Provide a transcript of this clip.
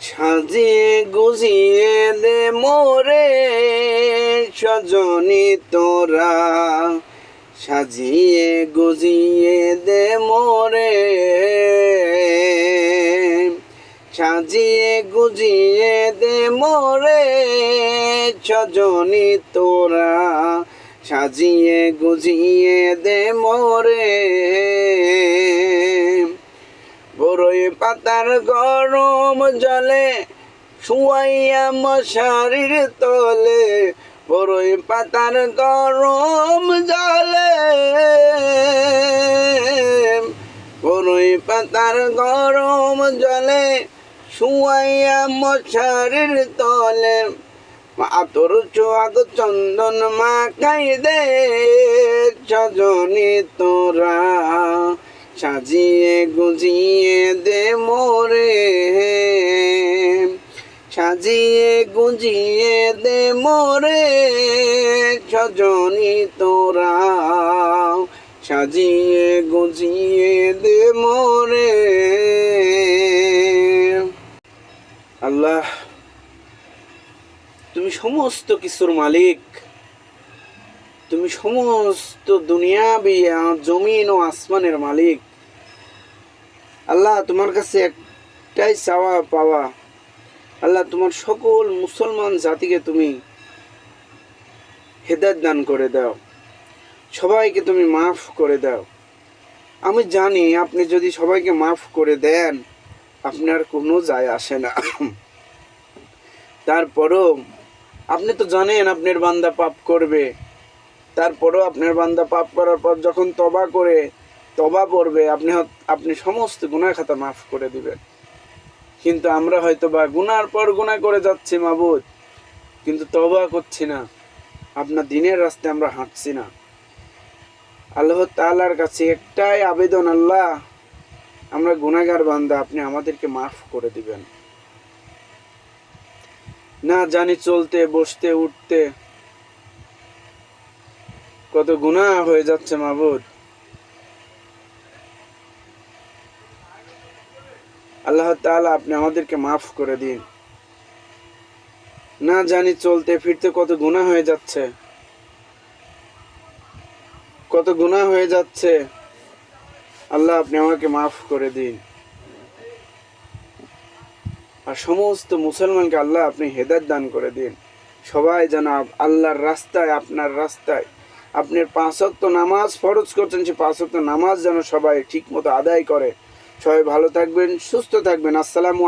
সাজিয়ে গুজিয়ে দে মোরে সজনী তোরা, সাজিয়ে গুজিয়ে দে মোরে, সাজিয়ে গুজিয়ে দে মোরে সজনী তোরা, সাজিয়ে গুজিয়ে দে মোরে। বড়ই পাতার গরম জলে শুয়াইয়া মশারির তলে, বড়ই পাতার গরম জলে, বড়ই পাতার গরম জলে শুয়াইয়া মশারির তলে, আতর চোয়াক চন্দন মাখাই দে সজনী তোরা, সাজিয়ে গুজিয়ে দে মোরে, সাজিয়ে গুজিয়ে দে মোরে সজনী তোরা, সাজিয়ে গুজিয়ে দে মোরে। আল্লাহ, তুমি সমস্ত কিছুর মালিক, তুমি সমস্ত দুনিয়াবি জমিন ও আসমানের মালিক। আল্লাহ, তোমার কাছে একটাই চাওয়া পাওয়া, আল্লাহ তোমার সকল মুসলমান জাতিকে তুমি হেদায়েত দান করে দাও, সবাইকে তুমি মাফ করে দাও। আমি জানি আপনি যদি সবাইকে মাফ করে দেন আপনার কোনো যায় আসে না, তারপরও আপনি তো জানেন আপনার বান্দা পাপ করবে, তারপরেও আপনার বান্দা পাপ করার পর যখন তবা পড়বে আপনি সমস্ত গুনাহ খাতা মাফ করে দিবেন। কিন্তু আমরা হয়তো বা গুনার পর গুনাহ করে যাচ্ছি মাবুদ, কিন্তু তবা করছি না, আপনার দিনের রাস্তায় আমরা হাঁটছি না। আল্লাহ তাআলার কাছে একটাই আবেদন, আল্লাহ আমরা গুনাহগার বান্দা, আপনি আমাদেরকে মাফ করে দিবেন। না জানি চলতে বসতে উঠতে কত গুনাহ হয়ে যাচ্ছে মাবুদ, আল্লাহ তাআলা আপনি আমাদেরকে মাফ করে দিন। না জানি চলতে ফিরতে কত গুনাহ হয়ে যাচ্ছে, কত গুনাহ হয়ে যাচ্ছে, আল্লাহ আপনি আমাকে মাফ করে দিন। আর সমস্ত মুসলমানকে আল্লাহ আপনি হেদায়েত দান করে দিন, সবাই যেন আল্লাহর রাস্তায়, আপনার রাস্তায়, আপনার 5 ওয়াক্ত নামাজ ফরজ করছেন, সে 5 ওয়াক্ত নামাজ যেন সবাই ঠিক মতো আদায় করে। সবাই ভালো থাকবেন, সুস্থ থাকবেন। আসসালামু আলাইকুম।